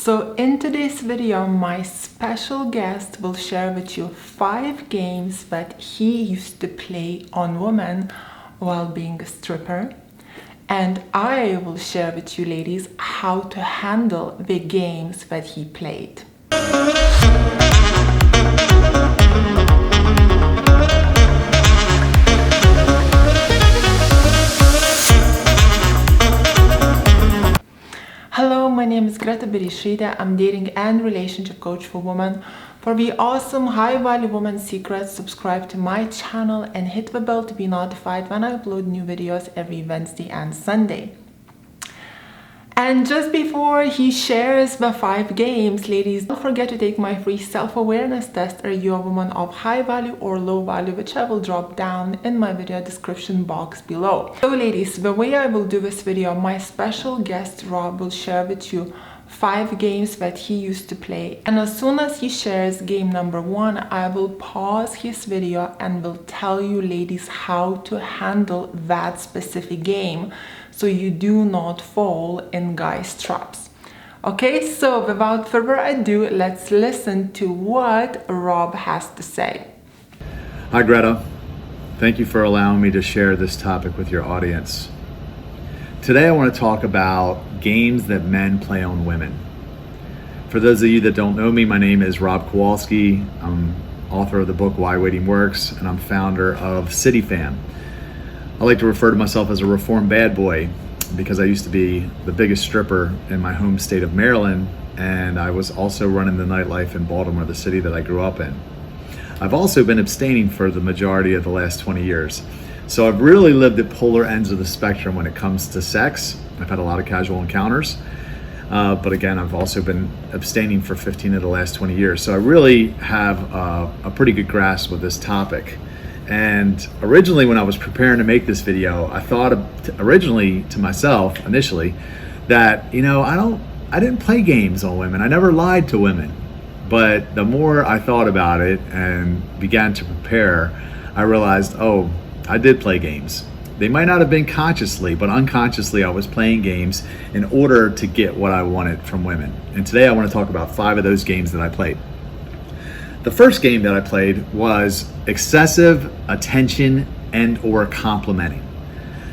So in today's video, my special guest will share with you 5 games that he used to play on women while being a stripper. And I will share with you ladies how to handle the games that he played. Hello, my name is Greta Bereisaite. I'm dating and relationship coach for women. For the awesome high-value woman secrets, subscribe to my channel and hit the bell to be notified when I upload new videos every Wednesday and Sunday. And just before he shares the 5 games, ladies, don't forget to take my free self-awareness test. Are you a woman of high value or low value, which I will drop down in my video description box below. So ladies, the way I will do this video, my special guest Rob will share with you 5 games that he used to play, and as soon as he shares game number 1, I will pause his video and will tell you ladies how to handle that specific game so you do not fall in guys' traps. Okay, so without further ado, let's listen to what Rob has to say. Hi Greta, thank you for allowing me to share this topic with your audience. Today I want to talk about games that men play on women. For those of you that don't know me, my name is Rob Kowalski. I'm author of the book Why Waiting Works, and I'm founder of City Fam. I like to refer to myself as a reformed bad boy because I used to be the biggest stripper in my home state of Maryland, and I was also running the nightlife in Baltimore, the city that I grew up in. I've also been abstaining for the majority of the last 20 years. So I've really lived at polar ends of the spectrum when it comes to sex. I've had a lot of casual encounters, but again, I've also been abstaining for 15 of the last 20 years. So I really have a pretty good grasp of this topic. And originally when I was preparing to make this video, I thought originally to myself, initially, that, I didn't play games on women. I never lied to women. But the more I thought about it and began to prepare, I realized, oh, I did play games. They might not have been consciously, but unconsciously I was playing games in order to get what I wanted from women. And today I want to talk about 5 of those games that I played. The first game that I played was excessive attention and or complimenting.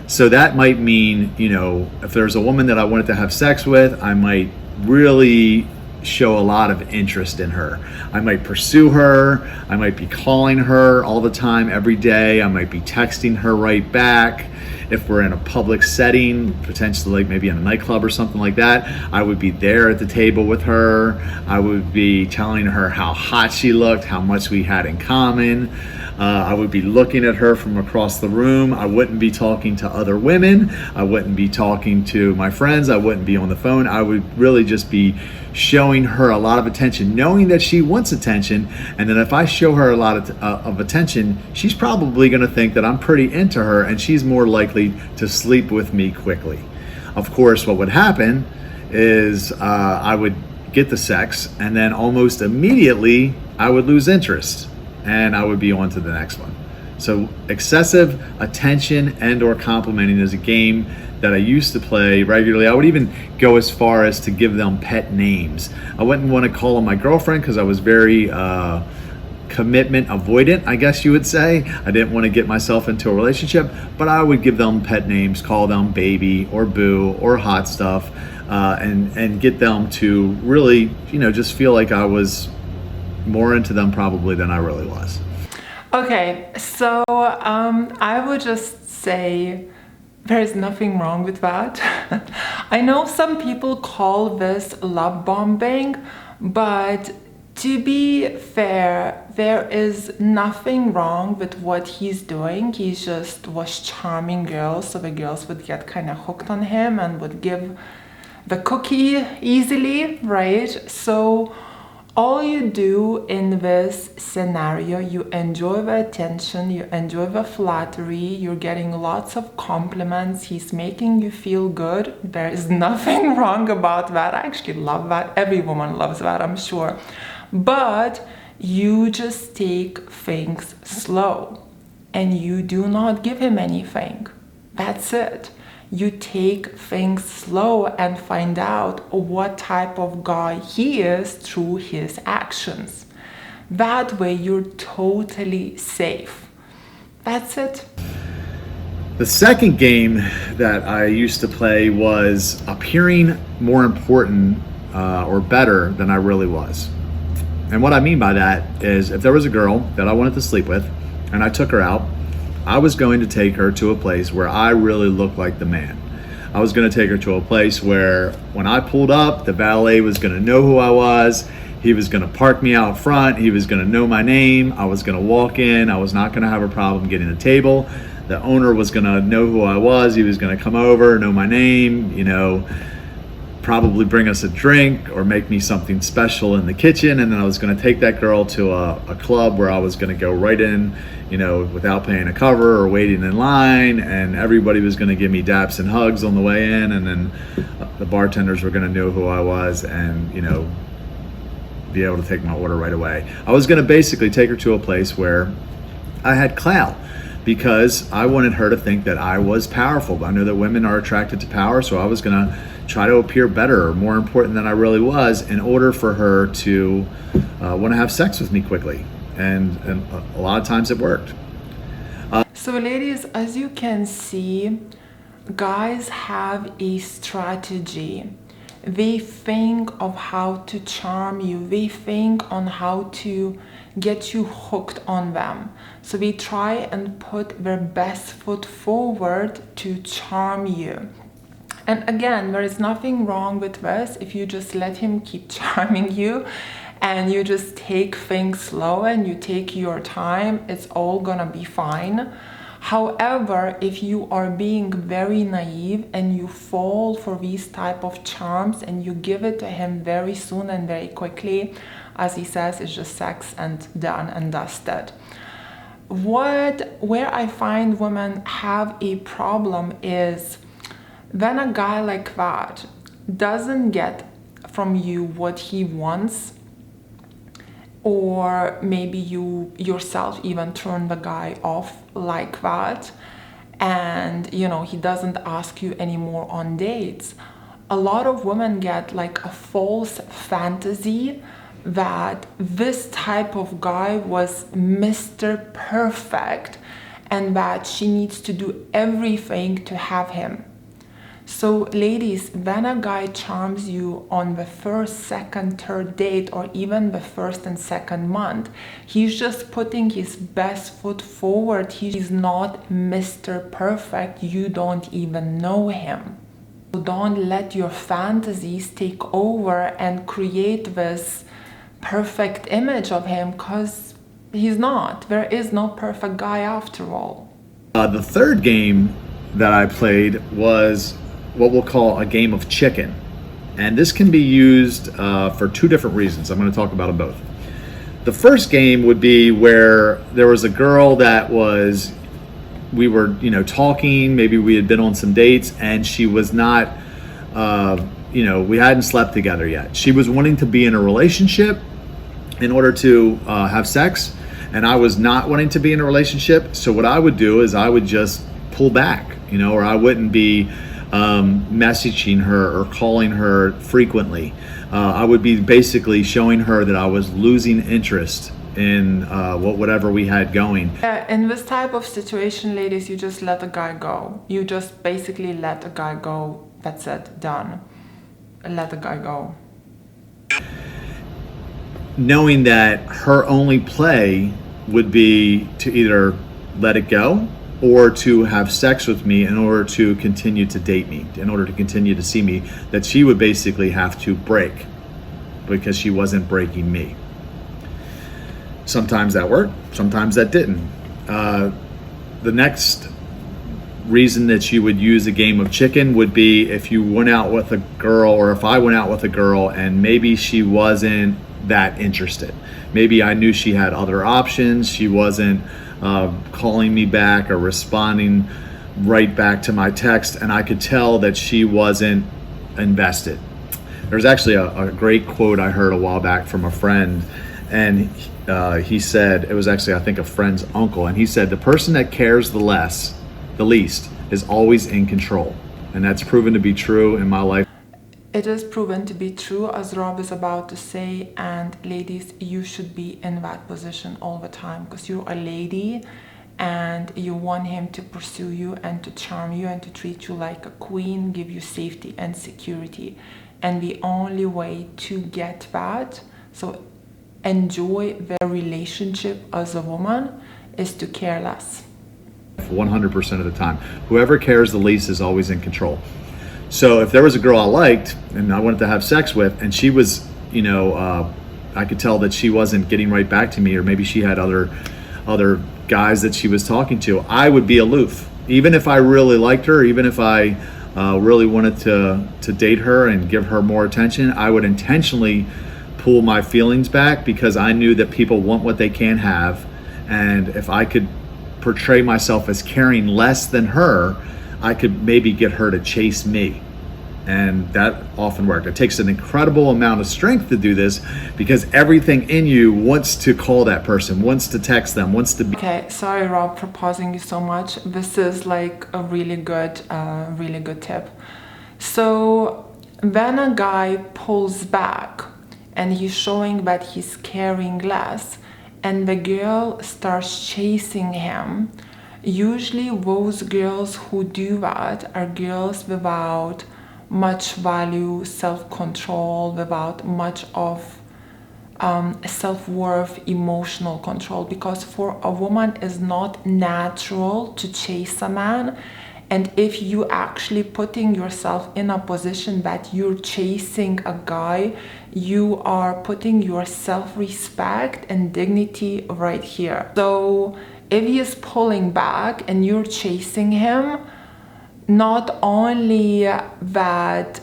So that might mean, if there's a woman that I wanted to have sex with, I might really show a lot of interest in her. I might pursue her. I might be calling her all the time, every day. I might be texting her right back. If we're in a public setting, potentially like maybe in a nightclub or something like that, I would be there at the table with her. I would be telling her how hot she looked, how much we had in common. I would be looking at her from across the room. I wouldn't be talking to other women. I wouldn't be talking to my friends. I wouldn't be on the phone. I would really just be showing her a lot of attention, knowing that she wants attention. And then if I show her a lot of attention, she's probably going to think that I'm pretty into her, and she's more likely to sleep with me quickly. Of course, what would happen is I would get the sex, and then almost immediately I would lose interest, and I would be on to the next one. So excessive attention and or complimenting is a game that I used to play regularly. I would even go as far as to give them pet names. I wouldn't want to call them my girlfriend because I was very commitment avoidant, I guess you would say. I didn't want to get myself into a relationship, but I would give them pet names, call them baby or boo or hot stuff, and get them to really, just feel like I was more into them probably than I really was. Okay, so I would just say there's nothing wrong with that. I know some people call this love bombing, but to be fair, there is nothing wrong with what he's doing. He just was charming girls, so the girls would get kind of hooked on him and would give the cookie easily, right? So all you do in this scenario, you enjoy the attention, you enjoy the flattery, you're getting lots of compliments, he's making you feel good. There is nothing wrong about that. I actually love that. Every woman loves that, I'm sure. But you just take things slow and you do not give him anything. That's it. you take things slow and find out what type of guy he is through his actions. That way you're totally safe. That's it. The second game that I used to play was appearing more important or better than I really was. And what I mean by that is if there was a girl that I wanted to sleep with and I took her out, I was going to take her to a place where I really looked like the man. I was going to take her to a place where when I pulled up, the valet was going to know who I was. He was going to park me out front. He was going to know my name. I was going to walk in. I was not going to have a problem getting a table. The owner was going to know who I was. He was going to come over, know my name, probably bring us a drink or make me something special in the kitchen. And then I was going to take that girl to a club where I was going to go right in, without paying a cover or waiting in line. And everybody was going to give me daps and hugs on the way in. And then the bartenders were going to know who I was and, be able to take my order right away. I was going to basically take her to a place where I had clout, because I wanted her to think that I was powerful. I know that women are attracted to power, so I was going to try to appear better or more important than I really was in order for her to want to have sex with me quickly. And a lot of times it worked. So ladies, as you can see, guys have a strategy. They think of how to charm you. They think on how to get you hooked on them. So they try and put their best foot forward to charm you. And again, there is nothing wrong with this if you just let him keep charming you and you just take things slow and you take your time. It's all gonna be fine. However, if you are being very naive and you fall for these type of charms and you give it to him very soon and very quickly, as he says, it's just sex and done and dusted. Where I find women have a problem is when a guy like that doesn't get from you what he wants, or maybe you yourself even turn the guy off like that, and he doesn't ask you anymore on dates. A lot of women get like a false fantasy that this type of guy was Mr. Perfect and that she needs to do everything to have him. So ladies, when a guy charms you on the first, second, third date, or even the first and second month, he's just putting his best foot forward. He's not Mr. Perfect. You don't even know him. So don't let your fantasies take over and create this perfect image of him, because he's not. There is no perfect guy after all. The third game that I played was what we'll call a game of chicken. And this can be used for two different reasons. I'm going to talk about them both. The first game would be where there was a girl that we were talking, maybe we had been on some dates, and she was not, we hadn't slept together yet. She was wanting to be in a relationship in order to have sex, and I was not wanting to be in a relationship. So what I would do is I would just pull back, or I wouldn't be messaging her or calling her frequently. I would be basically showing her that I was losing interest in whatever we had going. In this type of situation, ladies, you just let a guy go. You just basically let a guy go. That's it, done. Let the guy go. Knowing that her only play would be to either let it go or to have sex with me in order to continue to date me, in order to continue to see me, that she would basically have to break because she wasn't breaking me. Sometimes that worked, sometimes that didn't. The next reason that you would use a game of chicken would be if you went out with a girl, or if I went out with a girl and maybe she wasn't that interested. Maybe I knew she had other options. She wasn't calling me back or responding right back to my text, and I could tell that she wasn't invested. There's actually a great quote I heard a while back from a friend, and he said, it was actually, I think, a friend's uncle, and he said, the person that cares the least is always in control. And that's proven to be true in my life. It is proven to be true, as Rob is about to say, and ladies, you should be in that position all the time because you're a lady and you want him to pursue you and to charm you and to treat you like a queen, give you safety and security. And the only way to get that, so enjoy the relationship as a woman, is to care less. 100% of the time. Whoever cares the least is always in control. So if there was a girl I liked and I wanted to have sex with, and she was, I could tell that she wasn't getting right back to me, or maybe she had other guys that she was talking to, I would be aloof. Even if I really liked her, even if I really wanted to date her and give her more attention, I would intentionally pull my feelings back because I knew that people want what they can have. And if I could portray myself as caring less than her, I could maybe get her to chase me. And that often worked. It takes an incredible amount of strength to do this because everything in you wants to call that person, wants to text them, wants to be. Okay, sorry Rob for pausing you so much. This is like a really good tip. So when a guy pulls back and he's showing that he's caring less and the girl starts chasing him, usually those girls who do that are girls without much value, self-control, without much of self-worth, emotional control, because for a woman it's not natural to chase a man. And if you actually putting yourself in a position that you're chasing a guy, you are putting your self-respect and dignity right here. So if he is pulling back and you're chasing him, not only that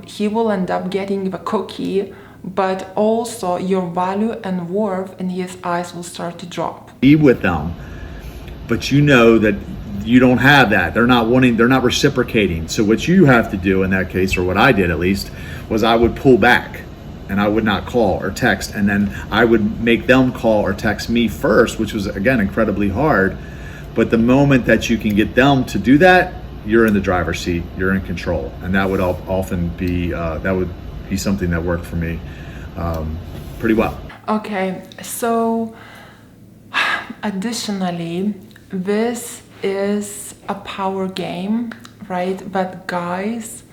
he will end up getting the cookie, but also your value and worth in his eyes will start to drop. Be with them, but you know that you don't have that. They're not reciprocating. So what you have to do in that case, or what I did at least, was I would pull back and I would not call or text. And then I would make them call or text me first, which was, again, incredibly hard. But the moment that you can get them to do that, you're in the driver's seat, you're in control. And that would often be, something that worked for me pretty well. Okay, so additionally, this is a power game, right? But guys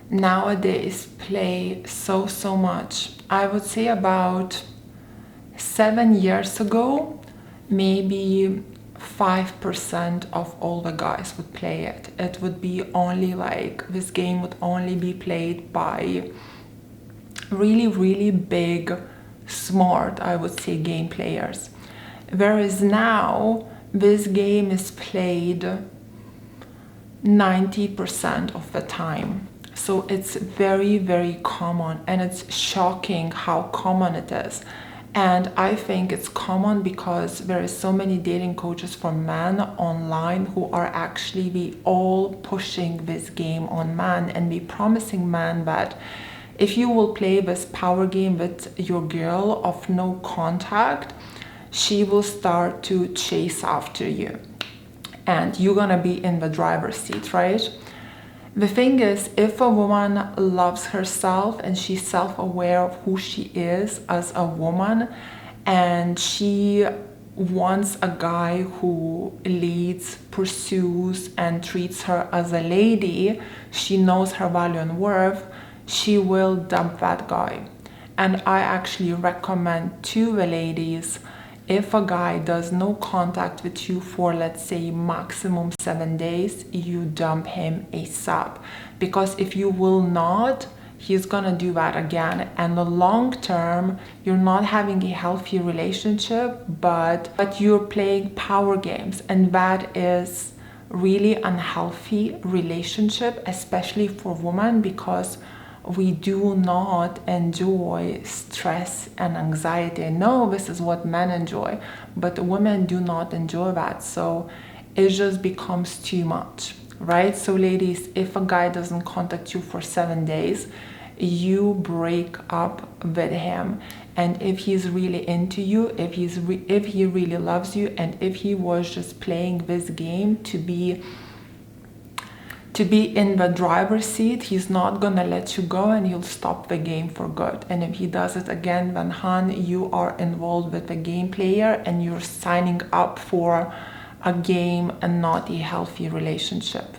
nowadays play so much. I would say about 7 years ago, maybe 5% of all the guys would play it. It would be only like, this game would only be played by really big, smart, I would say, game players. Whereas now, this game is played 90% of the time. So it's very common, and it's shocking how common it is. And I think it's common because there is so many dating coaches for men online who are actually be all pushing this game on men and be promising men that if you will play this power game with your girl of no contact, she will start to chase after you and you're gonna be in the driver's seat, right? The thing is, if a woman loves herself and she's self-aware of who she is as a woman, and she wants a guy who leads, pursues, and treats her as a lady, she knows her value and worth, she will dump that guy. And I actually recommend to the ladies, if a guy does no contact with you for, let's say, maximum 7 days, you dump him ASAP. Because if you will not, he's gonna do that again. And the long term, you're not having a healthy relationship, but you're playing power games. And that is really unhealthy relationship, especially for women, because we do not enjoy stress and anxiety. I know this is what men enjoy, but women do not enjoy that. So it just becomes too much, right? So ladies, if a guy doesn't contact you for 7 days, you break up with him. And if he's really into you, if he really loves you, and if he was just playing this game to to be in the driver's seat. He's not gonna let you go, and he'll stop the game for good. And if he does it again, then hon, you are involved with the game player and you're signing up for a game and not a healthy relationship.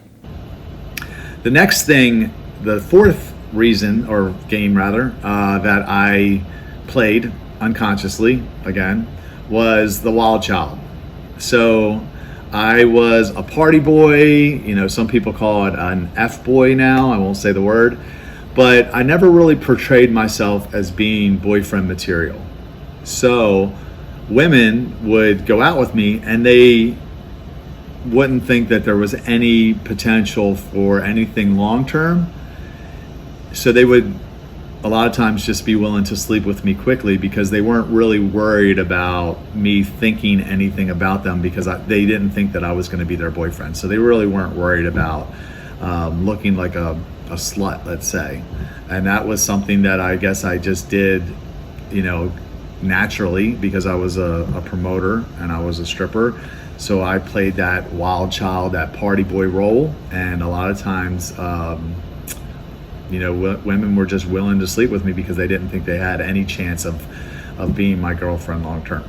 The next thing, the fourth reason, or game rather, that I played unconsciously, again, was the wild child. So I was a party boy, you know, some people call it an F-boy now, I won't say the word, but I never really portrayed myself as being boyfriend material. So women would go out with me and they wouldn't think that there was any potential for anything long-term. So they would a lot of times just be willing to sleep with me quickly because they weren't really worried about me thinking anything about them, because they didn't think that I was going to be their boyfriend. So they really weren't worried about looking like a slut, let's say. And that was something that I guess I just did, you know, naturally, because I was a promoter and I was a stripper. So I played that wild child, that party boy role. And a lot of times, you know, women were just willing to sleep with me because they didn't think they had any chance of being my girlfriend long term.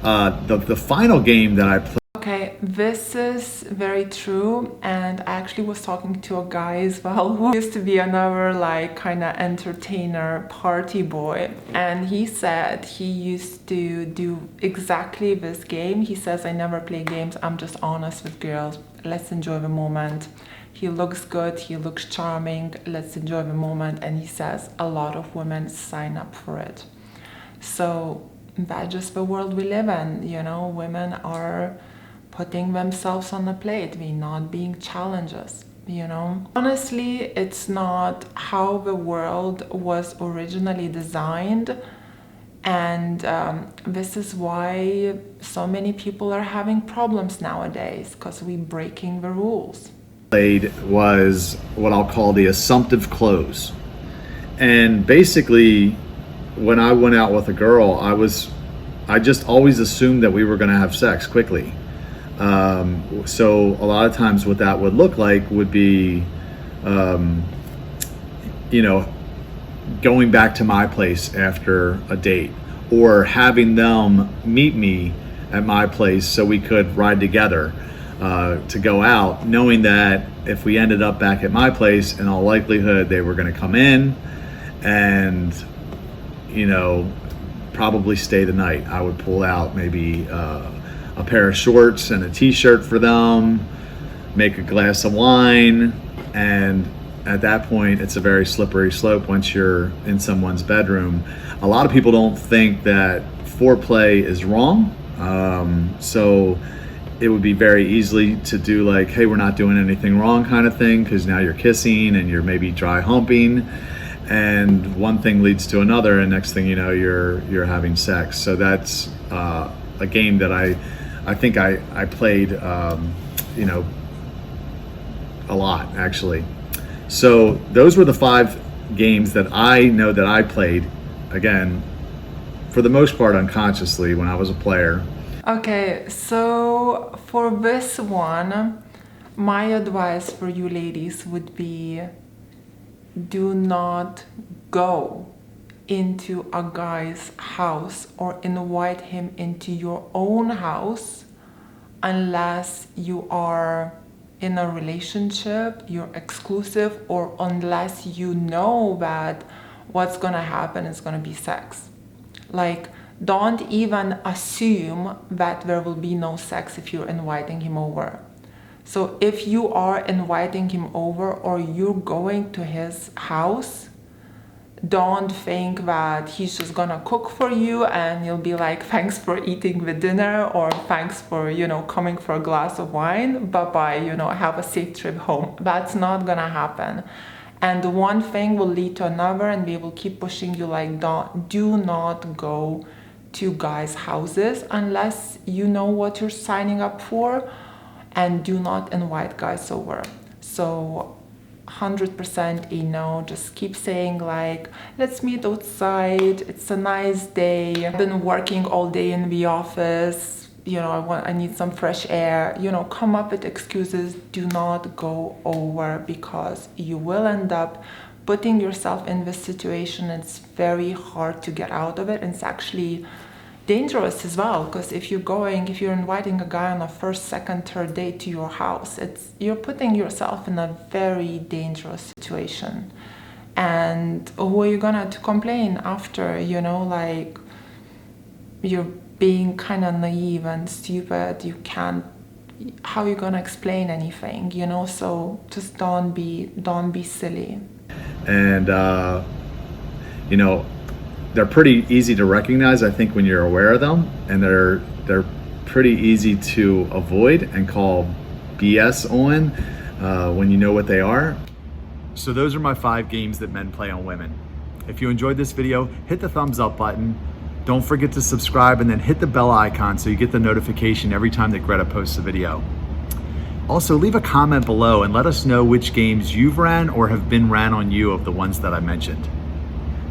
The final game that I played. Okay, this is very true, and I actually was talking to a guy as well who used to be another like kind of entertainer party boy, and he said he used to do exactly this game. He says, I never play games, I'm just honest with girls, let's enjoy the moment. He looks good, he looks charming, let's enjoy the moment. And he says a lot of women sign up for it. So that's just the world we live in, you know. Women are putting themselves on the plate, they're not being challenges, you know. Honestly, it's not how the world was originally designed. And this is why so many people are having problems nowadays, because we're breaking the rules. Played was what I'll call the Assumptive Close. And basically, when I went out with a girl, I just always assumed that we were going to have sex quickly. So a lot of times what that would look like would be, you know, going back to my place after a date, or having them meet me at my place so we could ride together. To go out, knowing that if we ended up back at my place, in all likelihood they were going to come in and, you know, probably stay the night. I would pull out maybe a pair of shorts and a t-shirt for them, make a glass of wine, and at that point it's a very slippery slope once you're in someone's bedroom. A lot of people don't think that foreplay is wrong, so it would be very easily to do like, hey, we're not doing anything wrong kind of thing, because now you're kissing and you're maybe dry humping, and one thing leads to another, and next thing you know, you're having sex. So that's a game that I think I played, you know, a lot actually. So those were the 5 games that I know that I played, again, for the most part unconsciously when I was a player. Okay, so for this one, my advice for you ladies would be, do not go into a guy's house or invite him into your own house unless you are in a relationship, you're exclusive, or unless you know that what's gonna happen is gonna be sex. Like, don't even assume that there will be no sex if you're inviting him over. So if you are inviting him over or you're going to his house, don't think that he's just gonna cook for you and you'll be like, thanks for eating the dinner, or thanks for, you know, coming for a glass of wine, bye-bye, you know, have a safe trip home. That's not gonna happen. And one thing will lead to another, and they will keep pushing you like, do not go to guys' houses unless you know what you're signing up for, and do not invite guys over. So 100% a no. Just keep saying like, let's meet outside, it's a nice day, I've been working all day in the office, I need some fresh air, come up with excuses. Do not go over, because you will end up putting yourself in this situation. It's very hard to get out of it, and it's actually dangerous as well, because if you're inviting a guy on a first, second, third date to your house, you're putting yourself in a very dangerous situation. And who are you gonna to complain after? Like, you're being kind of naive and stupid. How are you gonna explain anything? So just don't be silly. And they're pretty easy to recognize, I think, when you're aware of them, and they're pretty easy to avoid and call BS on when you know what they are. So those are my 5 games that men play on women. If you enjoyed this video, hit the thumbs up button. Don't forget to subscribe, and then hit the bell icon so you get the notification every time that Greta posts a video. Also, leave a comment below and let us know which games you've ran or have been ran on you of the ones that I mentioned.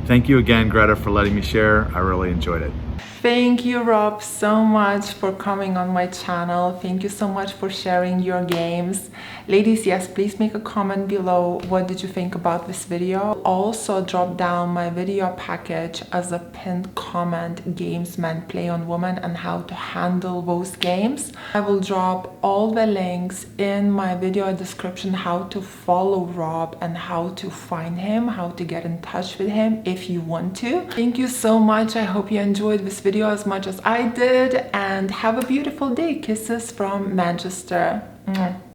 Thank you again, Greta, for letting me share. I really enjoyed it. Thank you, Rob, so much for coming on my channel. Thank you so much for sharing your games. Ladies, yes, please make a comment below. What did you think about this video? Also, drop down my video package as a pinned comment, games men play on women and how to handle those games. I will drop all the links in my video description, how to follow Rob and how to find him, how to get in touch with him if you want to. Thank you so much. I hope you enjoyed this video as much as I did, and have a beautiful day. Kisses from Manchester.